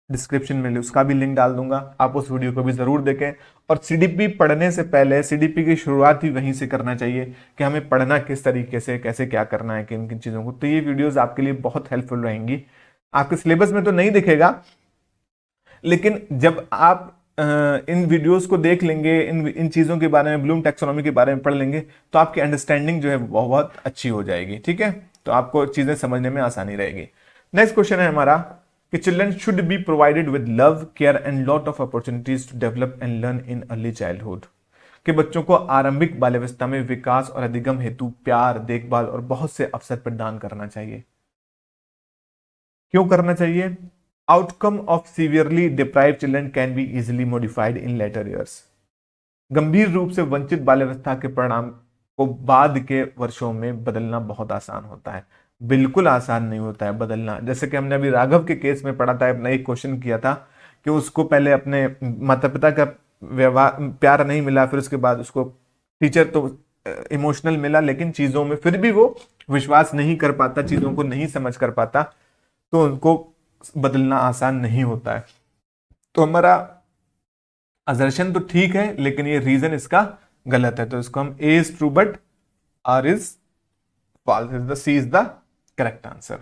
S1: डिस्क्रिप्शन में उसका भी लिंक डाल दूंगा, आप उस वीडियो को भी जरूर देखें। और सीडीपी पढ़ने से पहले सीडीपी की शुरुआत ही वहीं से करना चाहिए कि हमें पढ़ना किस तरीके से, कैसे क्या करना है, किन किन चीज़ों को, तो ये वीडियोस आपके लिए बहुत हेल्पफुल रहेंगी। आपके सिलेबस में तो नहीं दिखेगा, लेकिन जब आप इन वीडियोस को देख लेंगे, इन चीज़ों के बारे में, ब्लूम टैक्सोनॉमी के बारे में पढ़ लेंगे तो आपकी अंडरस्टैंडिंग जो है बहुत अच्छी हो जाएगी। ठीक है, तो आपको चीज़ें समझने में आसानी रहेगी। नेक्स्ट क्वेश्चन है हमारा कि children should be provided with love, care and lot of opportunities to develop and learn in early childhood, कि बच्चों को आरंभिक बाल्यावस्था में विकास और अधिगम हेतु प्यार, देखभाल और बहुत से अवसर प्रदान करना चाहिए। क्यों करना चाहिए? Outcome of severely deprived children can be easily modified in later years, गंभीर रूप से वंचित बाल्यावस्था के परिणाम को बाद के वर्षों में बदलना बहुत आसान होता है। बिल्कुल आसान नहीं होता है बदलना, जैसे कि हमने अभी राघव के केस में पढ़ा था, अपना एक क्वेश्चन किया था कि उसको पहले अपने माता पिता का व्यवहार, प्यार नहीं मिला, फिर उसके बाद उसको टीचर तो इमोशनल मिला, लेकिन चीजों में फिर भी वो विश्वास नहीं कर पाता, चीजों को नहीं समझ कर पाता, तो उनको बदलना आसान नहीं होता है। तो हमारा असर्शन तो ठीक है, लेकिन ये रीजन इसका गलत है, तो इसको हम A is true but R is false, is the C is the correct answer.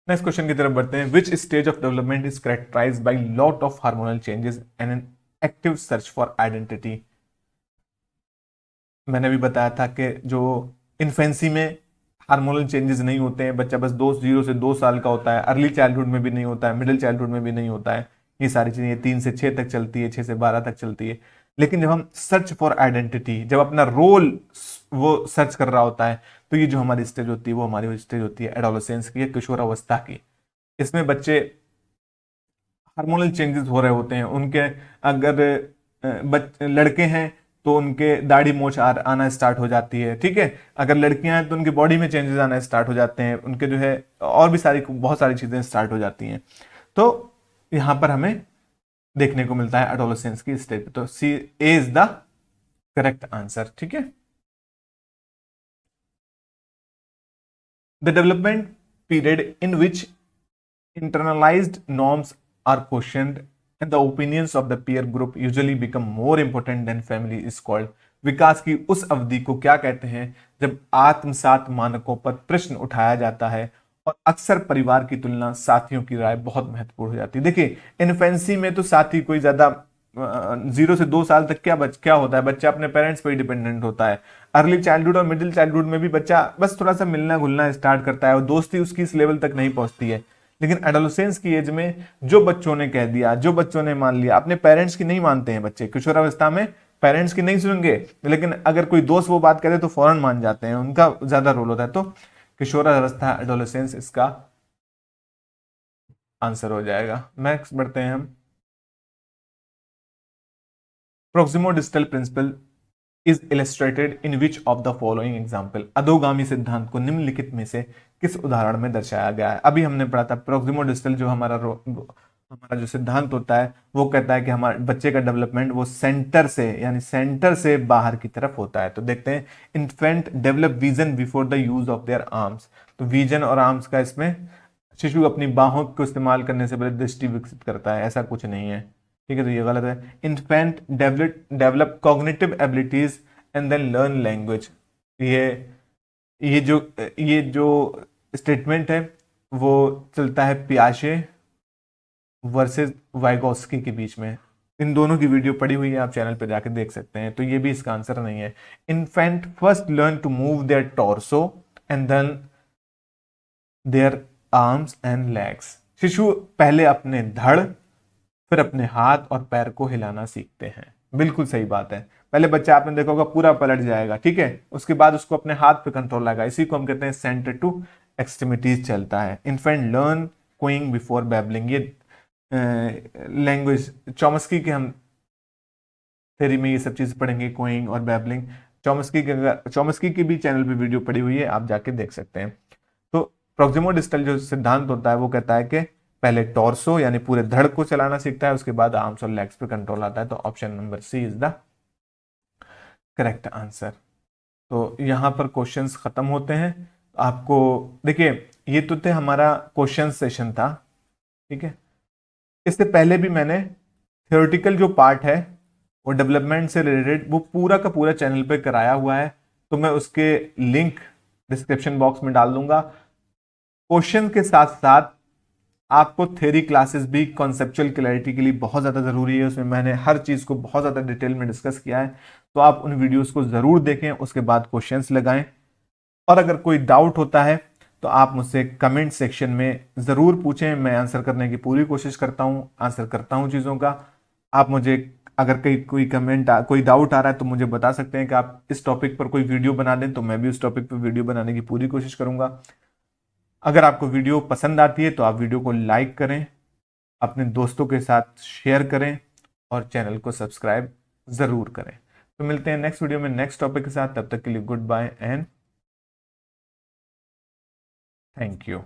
S1: Next question की तरफ बढ़ते हैं। Which stage of development is characterized by lot of hormonal changes and an active search for identity. मैंने भी बताया था कि जो इन्फेंसी में हार्मोनल चेंजेस नहीं होते हैं, बच्चा बस 0 से 2 साल का होता है, अर्ली चाइल्डहुड में भी नहीं होता है, मिडिल चाइल्डहुड में भी नहीं होता है, ये सारी चीजें 3 से 6 तक चलती है, 6 से 12 तक चलती है। लेकिन जब हम सर्च फॉर आइडेंटिटी, जब अपना रोल वो सर्च कर रहा होता है, तो ये जो हमारी स्टेज होती है वो हमारी स्टेज होती है एडोलेसेंस की, किशोरावस्था की। इसमें बच्चे हार्मोनल चेंजेस हो रहे होते हैं उनके। अगर लड़के हैं तो उनके दाढ़ी मूंछ आना स्टार्ट हो जाती है, ठीक है। अगर लड़कियां हैं तो उनकी बॉडी में चेंजेस आना स्टार्ट हो जाते हैं, उनके जो है और भी बहुत सारी चीजें स्टार्ट हो जाती हैं। तो यहां पर हमें देखने को मिलता है एडोलेसेंस की स्टेज। तो सी ए इज द करेक्ट आंसर, ठीक है। The development period in which internalized norms are questioned and the opinions of the peer group usually become more important than family is called। विकास की उस अवधि को क्या कहते हैं जब आत्मसात मानकों पर प्रश्न उठाया जाता है और अक्सर परिवार की तुलना साथियों की राय बहुत महत्वपूर्ण हो जाती है। देखिए इन्फेंसी में तो साथी कोई ज्यादा 0 से 2 साल तक क्या होता है, बच्चा अपने पेरेंट्स पर ही डिपेंडेंट होता है। अर्ली चाइल्डहुड और मिडिल चाइल्डहुड में भी बच्चा बस थोड़ा सा मिलना घुलना स्टार्ट करता है और दोस्ती उसकी इस लेवल तक नहीं पहुंचती है। लेकिन एडोलेसेंस की एज में जो बच्चों ने कह दिया, जो बच्चों ने मान लिया, अपने पेरेंट्स की नहीं मानते हैं बच्चे। किशोरावस्था में पेरेंट्स की नहीं सुनेंगे, लेकिन अगर कोई दोस्त वो बात करे तो फौरन मान जाते हैं, उनका ज्यादा रोल होता है। तो किशोरावस्था एडोलेसेंस इसका आंसर हो जाएगा। नेक्स्ट बढ़ते हैं हम। Proximodistal principle is illustrated in which of the following example. अधोगामी सिद्धांत को निम्नलिखित में से किस उदाहरण में दर्शाया गया है। अभी हमने पढ़ा था प्रोक्सिमो डिस्टल जो हमारा जो सिद्धांत होता है वो कहता है कि हमारे बच्चे का डेवलपमेंट वो सेंटर से यानी सेंटर से बाहर की तरफ होता है। तो देखते हैं, infant develop vision before the use of their arms. तो विजन और आर्म्स का इसमें शिशु अपनी बाहों को इस्तेमाल करने से पहले दृष्टि विकसित करता है, ऐसा कुछ नहीं है, ठीक है। तो ये गलत है। Infant develop cognitive abilities and then learn language. ये ये जो ये जो स्टेटमेंट है वो चलता है पियाजे वर्सेस वाइगोस्की के बीच में। इन दोनों की वीडियो पड़ी हुई है, आप चैनल पे जाकर देख सकते हैं। तो ये भी इसका आंसर नहीं है। Infant first learn to move their torso and then their arms and legs. शिशु पहले अपने धड़ फिर अपने हाथ और पैर को हिलाना सीखते हैं। बिल्कुल सही बात है। पहले बच्चा आपने देखा होगा पूरा पलट जाएगा, ठीक है, उसके बाद उसको अपने हाथ पे कंट्रोल आएगा। इसी को हम कहते हैं सेंटर टू एक्सट्रीमिटीज चलता है। Infant learn cooing before babbling. ये लैंग्वेज चॉमस्की के हम थ्योरी में ये सब चीज पढ़ेंगे, कोइंग और बैबलिंग। चॉमस्की की भी चैनल पे वीडियो पड़ी हुई है, आप जाके देख सकते हैं। तो प्रोक्सिमो डिस्टल जो सिद्धांत होता है वो कहता है कि पहले टॉर्सो यानी पूरे धड़ को चलाना सीखता है, उसके बाद आर्म्स और लेग्स पे कंट्रोल आता है। तो option number C is the correct answer. तो यहां पर क्वेश्चंस खत्म होते हैं। आपको देखिए ये तो थे हमारा क्वेश्चन सेशन था, ठीक है। इससे पहले भी मैंने थ्योरेटिकल जो पार्ट है वो डेवलपमेंट से रिलेटेड वो पूरा का पूरा चैनल पे कराया हुआ है। तो मैं उसके लिंक डिस्क्रिप्शन बॉक्स में डाल दूंगा। क्वेश्चन के साथ साथ आपको थ्योरी क्लासेस भी कॉन्सेप्चुअल क्लैरिटी के लिए बहुत ज़्यादा ज़रूरी है। उसमें मैंने हर चीज़ को बहुत ज़्यादा डिटेल में डिस्कस किया है। तो आप उन वीडियोस को ज़रूर देखें, उसके बाद क्वेश्चंस लगाएं। और अगर कोई डाउट होता है तो आप मुझसे कमेंट सेक्शन में ज़रूर पूछें, मैं आंसर करने की पूरी कोशिश करता हूँ, आंसर करता हूँ चीज़ों का। आप मुझे अगर कोई कमेंट कोई डाउट आ रहा है तो मुझे बता सकते हैं कि आप इस टॉपिक पर कोई वीडियो बना दें, तो मैं भी उस टॉपिक पर वीडियो बनाने की पूरी कोशिश करूंगा। अगर आपको वीडियो पसंद आती है तो आप वीडियो को लाइक करें, अपने दोस्तों के साथ शेयर करें और चैनल को सब्सक्राइब ज़रूर करें। तो मिलते हैं नेक्स्ट वीडियो में नेक्स्ट टॉपिक के साथ। तब तक के लिए good bye and thank you.